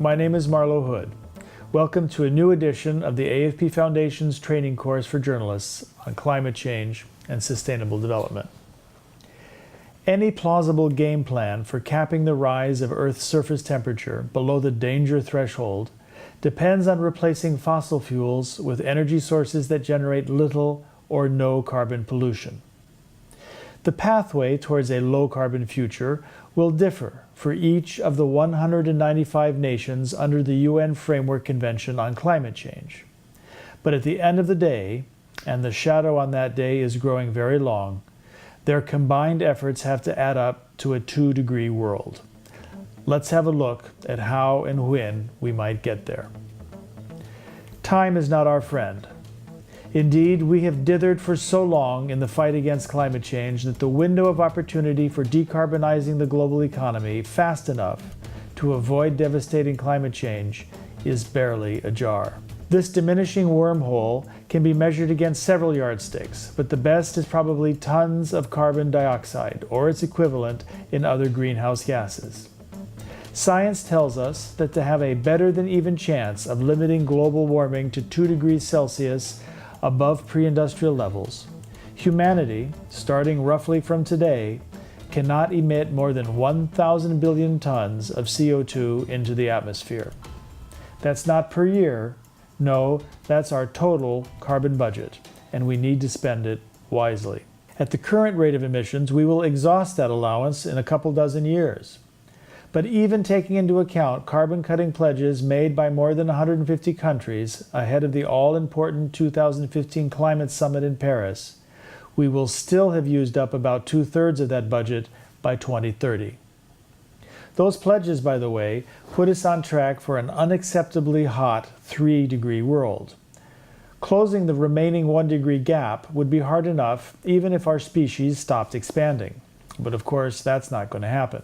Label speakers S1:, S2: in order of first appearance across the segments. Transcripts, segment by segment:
S1: My name is Marlo Hood. Welcome to a new edition of the AFP Foundation's training course for journalists on climate change and sustainable development. Any plausible game plan for capping the rise of Earth's surface temperature below the danger threshold depends on replacing fossil fuels with energy sources that generate little or no carbon pollution. The pathway towards a low-carbon future will differ for each of the 195 nations under the UN Framework Convention on Climate Change. But at the end of the day, and the shadow on that day is growing very long, their combined efforts have to add up to a 2-degree world. Let's have a look at how and when we might get there. Time is not our friend. Indeed, we have dithered for so long in the fight against climate change that the window of opportunity for decarbonizing the global economy fast enough to avoid devastating climate change is barely ajar. This diminishing wormhole can be measured against several yardsticks, but the best is probably tons of carbon dioxide or its equivalent in other greenhouse gases. Science tells us that to have a better than even chance of limiting global warming to 2 degrees Celsius above pre-industrial levels, humanity, starting roughly from today, cannot emit more than 1,000 billion tons of CO2 into the atmosphere. That's not per year. No, that's our total carbon budget, and we need to spend it wisely. At the current rate of emissions, we will exhaust that allowance in a couple dozen years. But even taking into account carbon-cutting pledges made by more than 150 countries ahead of the all-important 2015 climate summit in Paris, we will still have used up about 2/3 of that budget by 2030. Those pledges, by the way, put us on track for an unacceptably hot 3-degree world. Closing the remaining 1-degree gap would be hard enough even if our species stopped expanding. But of course, that's not going to happen.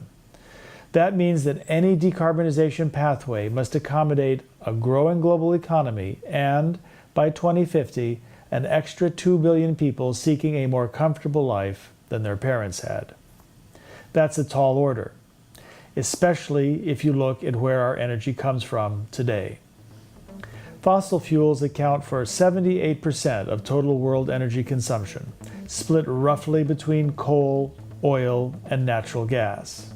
S1: That means that any decarbonization pathway must accommodate a growing global economy and, by 2050, an extra 2 billion people seeking a more comfortable life than their parents had. That's a tall order, especially if you look at where our energy comes from today. Fossil fuels account for 78% of total world energy consumption, split roughly between coal, oil, and natural gas.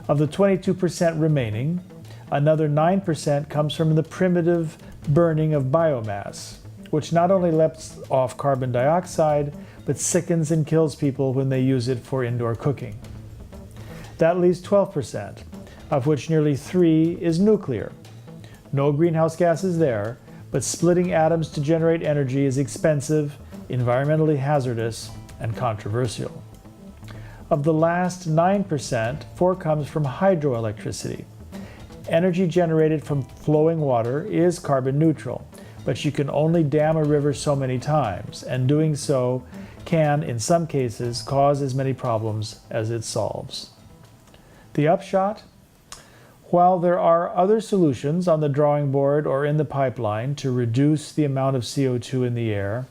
S1: Of the 22% remaining, another 9% comes from the primitive burning of biomass, which not only lets off carbon dioxide, but sickens and kills people when they use it for indoor cooking. That leaves 12%, of which nearly 3% is nuclear. No greenhouse gases there, but splitting atoms to generate energy is expensive, environmentally hazardous, and controversial. Of the last 9%, 4% comes from hydroelectricity. Energy generated from flowing water is carbon neutral, but you can only dam a river so many times, and doing so can, in some cases, cause as many problems as it solves. The upshot? While there are other solutions on the drawing board or in the pipeline to reduce the amount of CO2 in the air,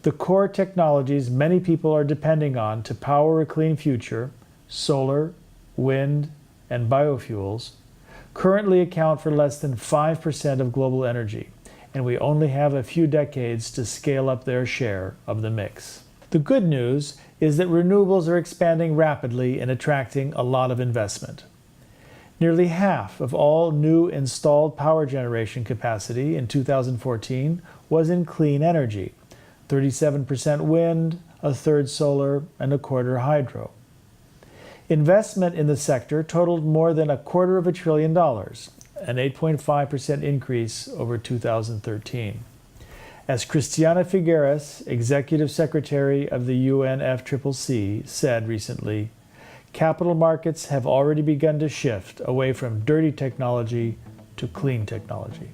S1: the core technologies many people are depending on to power a clean future, solar, wind, and biofuels, currently account for less than 5% of global energy, and we only have a few decades to scale up their share of the mix. The good news is that renewables are expanding rapidly and attracting a lot of investment. Nearly half of all new installed power generation capacity in 2014 was in clean energy. 37% wind, 1/3 solar, and 1/4 hydro. Investment in the sector totaled more than $250 billion, an 8.5% increase over 2013. As Christiana Figueres, Executive Secretary of the UNFCCC, said recently, capital markets have already begun to shift away from dirty technology to clean technology.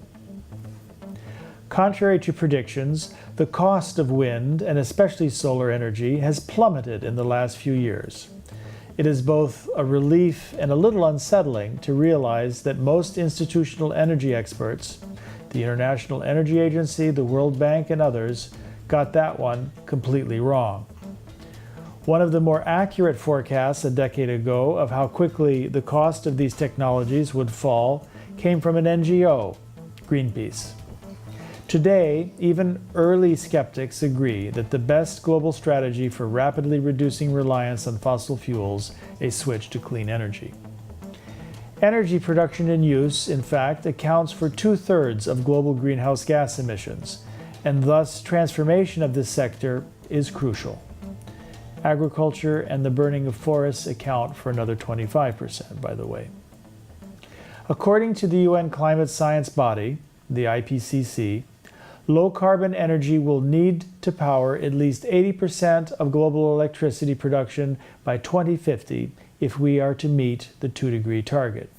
S1: Contrary to predictions, the cost of wind, and especially solar energy, has plummeted in the last few years. It is both a relief and a little unsettling to realize that most institutional energy experts, the International Energy Agency, the World Bank, and others, got that one completely wrong. One of the more accurate forecasts a decade ago of how quickly the cost of these technologies would fall came from an NGO, Greenpeace. Today, even early skeptics agree that the best global strategy for rapidly reducing reliance on fossil fuels is a switch to clean energy. Energy production and use, in fact, accounts for 2/3 of global greenhouse gas emissions, and thus transformation of this sector is crucial. Agriculture and the burning of forests account for another 25%, by the way. According to the UN climate science body, the IPCC, low-carbon energy will need to power at least 80% of global electricity production by 2050 if we are to meet the 2-degree target.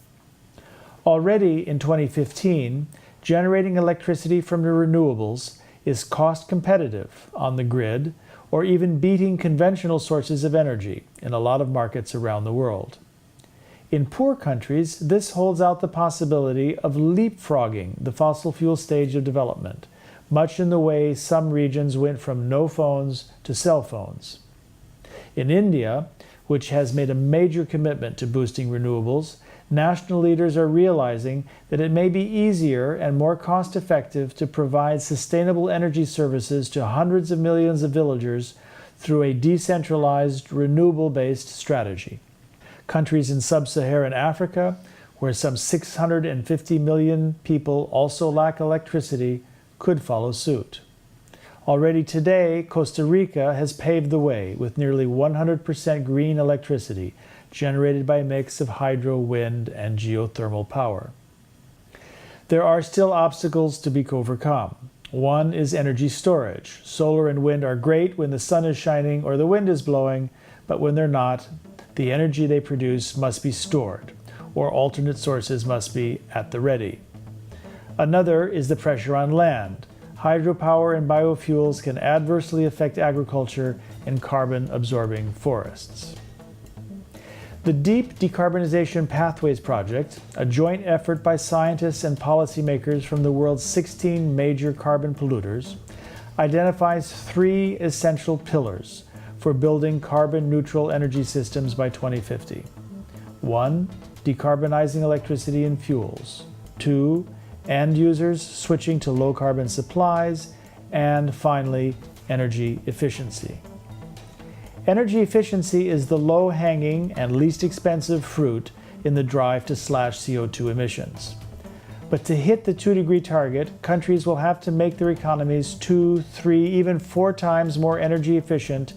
S1: Already in 2015, generating electricity from the renewables is cost competitive on the grid, or even beating conventional sources of energy in a lot of markets around the world. In poor countries, this holds out the possibility of leapfrogging the fossil fuel stage of development, much in the way some regions went from no phones to cell phones. In India, which has made a major commitment to boosting renewables, national leaders are realizing that it may be easier and more cost-effective to provide sustainable energy services to hundreds of millions of villagers through a decentralized, renewable-based strategy. Countries in sub-Saharan Africa, where some 650 million people also lack electricity, could follow suit. Already today, Costa Rica has paved the way with nearly 100% green electricity generated by a mix of hydro, wind, and geothermal power. There are still obstacles to be overcome. One is energy storage. Solar and wind are great when the sun is shining or the wind is blowing, but when they're not, the energy they produce must be stored, or alternate sources must be at the ready. Another is the pressure on land. Hydropower and biofuels can adversely affect agriculture and carbon-absorbing forests. The Deep Decarbonization Pathways Project, a joint effort by scientists and policymakers from the world's 16 major carbon polluters, identifies 3 essential pillars for building carbon-neutral energy systems by 2050. 1. Decarbonizing electricity and fuels. 2. End users switching to low-carbon supplies. And finally, energy efficiency. Energy efficiency is the low-hanging and least expensive fruit in the drive to slash CO2 emissions. But to hit the 2-degree target, countries will have to make their economies 2, 3, even 4 times more energy efficient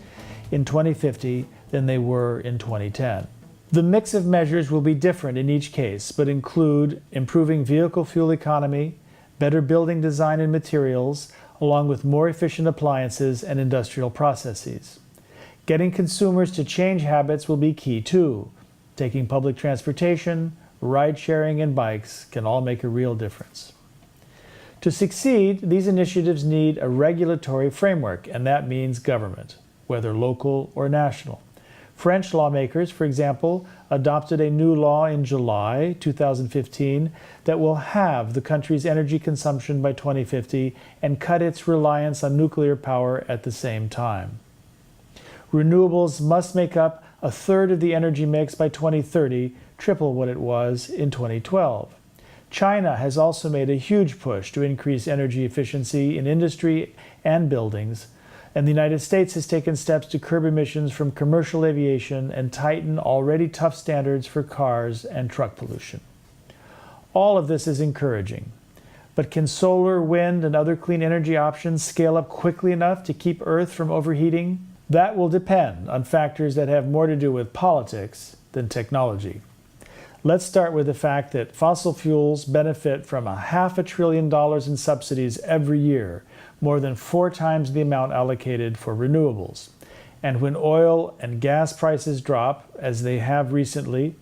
S1: in 2050 than they were in 2010. The mix of measures will be different in each case, but include improving vehicle fuel economy, better building design and materials, along with more efficient appliances and industrial processes. Getting consumers to change habits will be key too. Taking public transportation, ride-sharing, and bikes can all make a real difference. To succeed, these initiatives need a regulatory framework, and that means government, whether local or national. French lawmakers, for example, adopted a new law in July 2015 that will halve the country's energy consumption by 2050 and cut its reliance on nuclear power at the same time. Renewables must make up 1/3 of the energy mix by 2030, triple what it was in 2012. China has also made a huge push to increase energy efficiency in industry and buildings, and the United States has taken steps to curb emissions from commercial aviation and tighten already tough standards for cars and truck pollution. All of this is encouraging, but can solar, wind, and other clean energy options scale up quickly enough to keep Earth from overheating? That will depend on factors that have more to do with politics than technology. Let's start with the fact that fossil fuels benefit from $500 billion in subsidies every year, more than 4 times the amount allocated for renewables. And when oil and gas prices drop, as they have recently,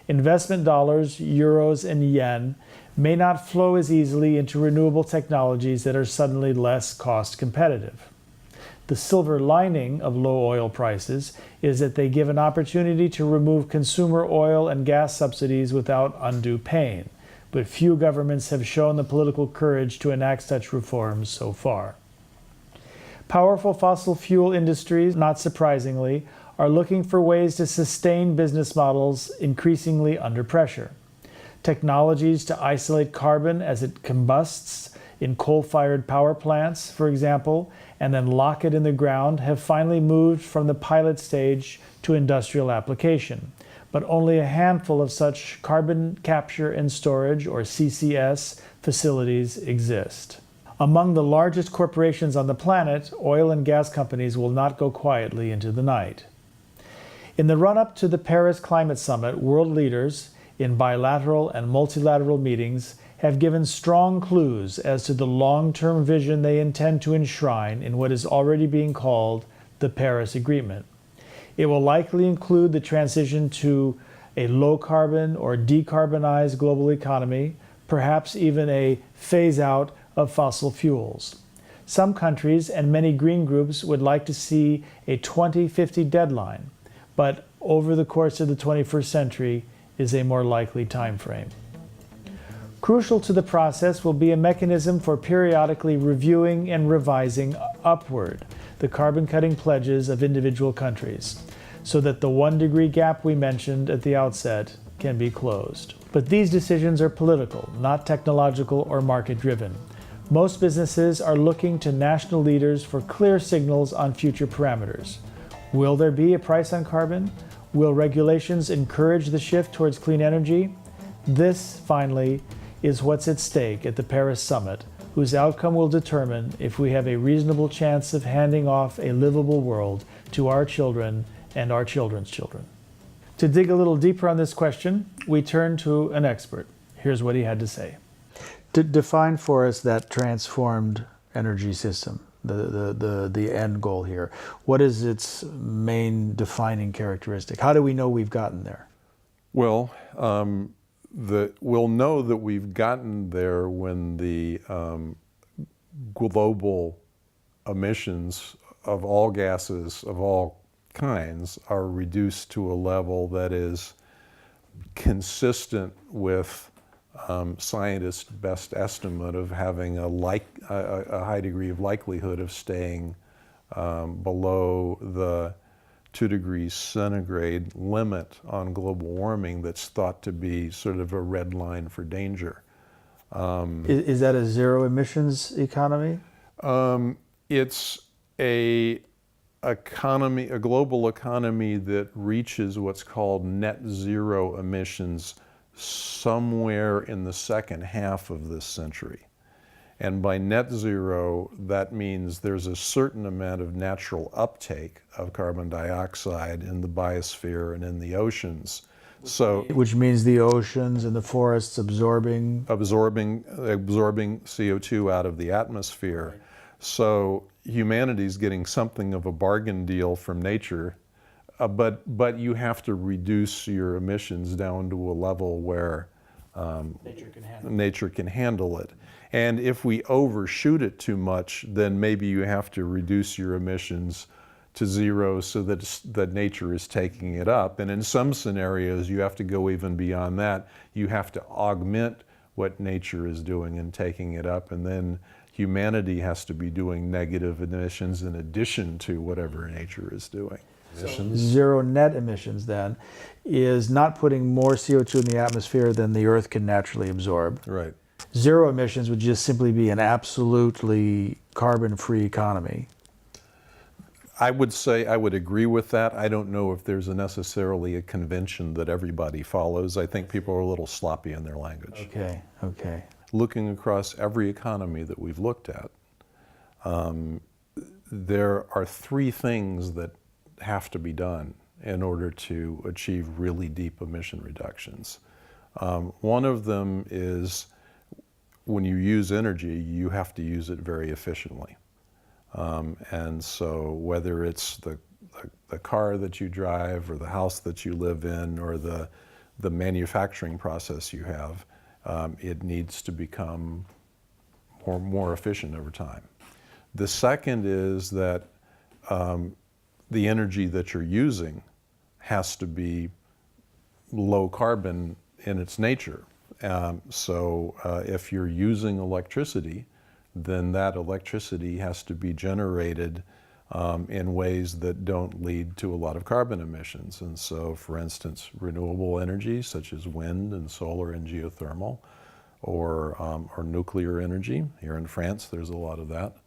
S1: investment dollars, euros, and yen may not flow as easily into renewable technologies that are suddenly less cost competitive. The silver lining of low oil prices is that they give an opportunity to remove consumer oil and gas subsidies without undue pain, but few governments have shown the political courage to enact such reforms so far. Powerful fossil fuel industries, not surprisingly, are looking for ways to sustain business models increasingly under pressure. Technologies to isolate carbon as it combusts in coal-fired power plants, for example, and then lock it in the ground have finally moved from the pilot stage to industrial application. But only a handful of such carbon capture and storage, or CCS, facilities exist. Among the largest corporations on the planet, oil and gas companies will not go quietly into the night. In the run-up to the Paris Climate Summit, world leaders, in bilateral and multilateral meetings, have given strong clues as to the long-term vision they intend to enshrine in what is already being called the Paris Agreement. It will likely include the transition to a low-carbon or decarbonized global economy, perhaps even a phase-out of fossil fuels. Some countries and many green groups would like to see a 2050 deadline, but over the course of the 21st century is a more likely time frame. Crucial to the process will be a mechanism for periodically reviewing and revising upward the carbon-cutting pledges of individual countries, so that the 1-degree gap we mentioned at the outset can be closed. But these decisions are political, not technological or market-driven. Most businesses are looking to national leaders for clear signals on future parameters. Will there be a price on carbon? Will regulations encourage the shift towards clean energy? This, finally, is what's at stake at the Paris Summit, whose outcome will determine if we have a reasonable chance of handing off a livable world to our children and our children's children. To dig a little deeper on this question, we turn to an expert. Here's what he had to say. Define for us that transformed energy system, the end goal here. What is its main defining characteristic? How do we know we've gotten there?
S2: Well, we'll know that we've gotten there when the global emissions of all gases of all kinds are reduced to a level that is consistent with scientists' best estimate of having a high degree of likelihood of staying below the 2 degrees centigrade limit on global warming that's thought to be sort of a red line for danger.
S1: Is that a zero emissions economy?
S2: It's a global economy that reaches what's called net zero emissions somewhere in the second half of this century. And by net zero, that means there's a certain amount of natural uptake of carbon dioxide in the biosphere and in the oceans.
S1: Which means the oceans and the forests absorbing
S2: CO2 out of the atmosphere. Right. So humanity's getting something of a bargain deal from nature, but you have to reduce your emissions down to a level where nature can handle it. And if we overshoot it too much, then maybe you have to reduce your emissions to zero so that nature is taking it up. And in some scenarios, you have to go even beyond that. You have to augment what nature is doing and taking it up, and then humanity has to be doing negative emissions in addition to whatever nature is doing.
S1: So zero net emissions then is not putting more CO2 in the atmosphere than the Earth can naturally absorb.
S2: Right.
S1: Zero emissions would just simply be an absolutely carbon-free economy.
S2: I would say I would agree with that. I don't know if there's necessarily a convention that everybody follows. I think people are a little sloppy in their language.
S1: Okay.
S2: Looking across every economy that we've looked at, there are 3 things that have to be done in order to achieve really deep emission reductions. One of them is when you use energy, you have to use it very efficiently. And so whether it's the car that you drive or the house that you live in or the manufacturing process you have, it needs to become more efficient over time. The second is that the energy that you're using has to be low carbon in its nature. So if you're using electricity, then that electricity has to be generated in ways that don't lead to a lot of carbon emissions. And so, for instance, renewable energy such as wind and solar and geothermal, or nuclear energy. Here in France, there's a lot of that.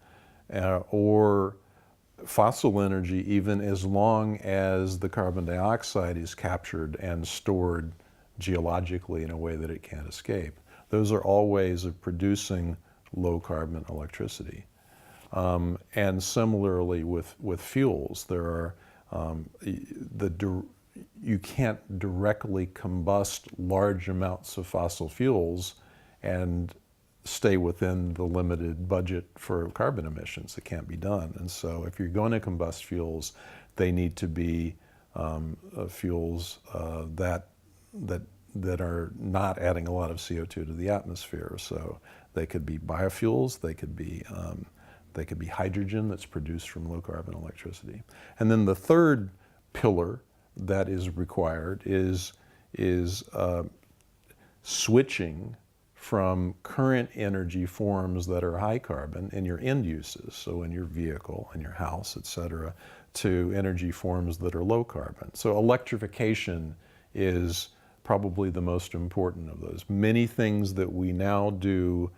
S2: Or fossil energy, even as long as the carbon dioxide is captured and stored geologically in a way that it can't escape. Those are all ways of producing low carbon electricity. And similarly with fuels, there are you can't directly combust large amounts of fossil fuels and stay within the limited budget for carbon emissions. It can't be done. And so if you're going to combust fuels, they need to be fuels that are not adding a lot of CO2 to the atmosphere. So they could be biofuels, they could be hydrogen that's produced from low carbon electricity. And then the third pillar that is required is switching from current energy forms that are high carbon in your end uses, so in your vehicle, in your house, et cetera, to energy forms that are low carbon. So electrification is probably the most important of those. Many things that we now do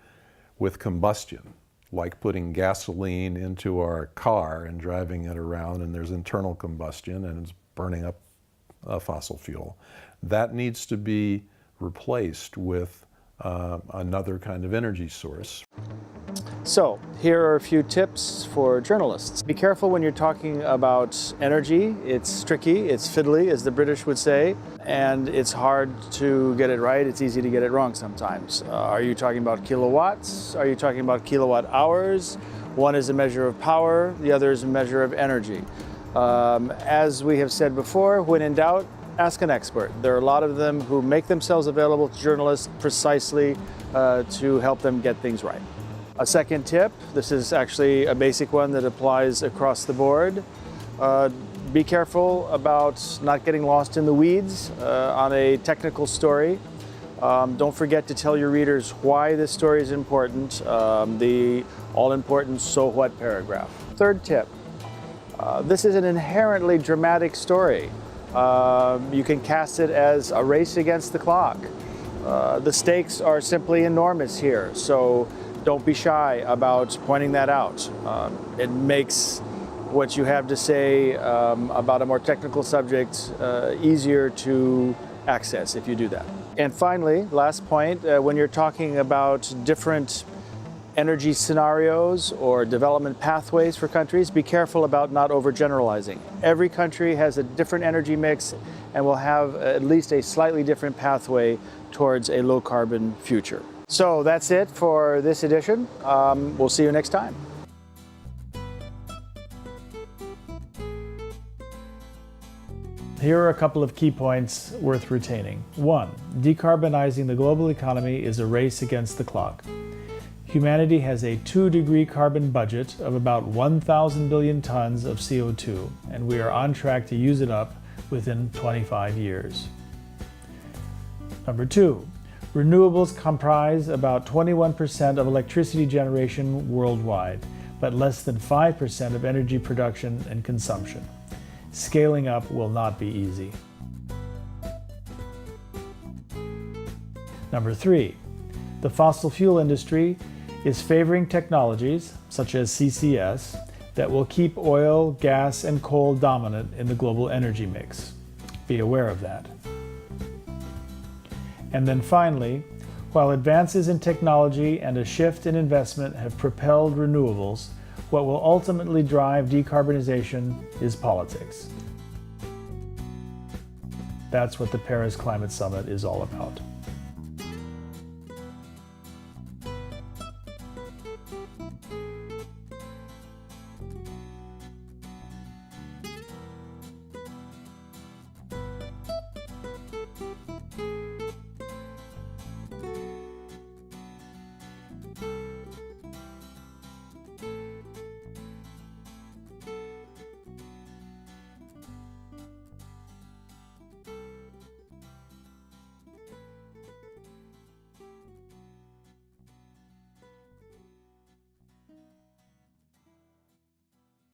S2: with combustion, like putting gasoline into our car and driving it around, and there's internal combustion and it's burning up a fossil fuel. That needs to be replaced with another kind of energy source.
S1: So, here are a few tips for journalists. Be careful when you're talking about energy. It's tricky, it's fiddly, as the British would say, and it's hard to get it right. It's easy to get it wrong sometimes. Are you talking about kilowatts? Are you talking about kilowatt hours? One is a measure of power, the other is a measure of energy. As we have said before, when in doubt, ask an expert. There are a lot of them who make themselves available to journalists precisely to help them get things right. A second tip, this is actually a basic one that applies across the board. Be careful about not getting lost in the weeds on a technical story. Don't forget to tell your readers why this story is important, the all-important so what paragraph. Third tip, this is an inherently dramatic story. You can cast it as a race against the clock. The stakes are simply enormous here, so don't be shy about pointing that out. It makes what you have to say about a more technical subject easier to access if you do that. And finally, last point, when you're talking about different energy scenarios or development pathways for countries, be careful about not overgeneralizing. Every country has a different energy mix and will have at least a slightly different pathway towards a low carbon future. So that's it for this edition. We'll see you next time. Here are a couple of key points worth retaining. 1. Decarbonizing the global economy is a race against the clock. Humanity has a 2-degree carbon budget of about 1,000 billion tons of CO2, and we are on track to use it up within 25 years. Number 2, renewables comprise about 21% of electricity generation worldwide, but less than 5% of energy production and consumption. Scaling up will not be easy. Number 3, the fossil fuel industry is favoring technologies, such as CCS, that will keep oil, gas, and coal dominant in the global energy mix. Be aware of that. And then finally, while advances in technology and a shift in investment have propelled renewables, what will ultimately drive decarbonization is politics. That's what the Paris Climate Summit is all about.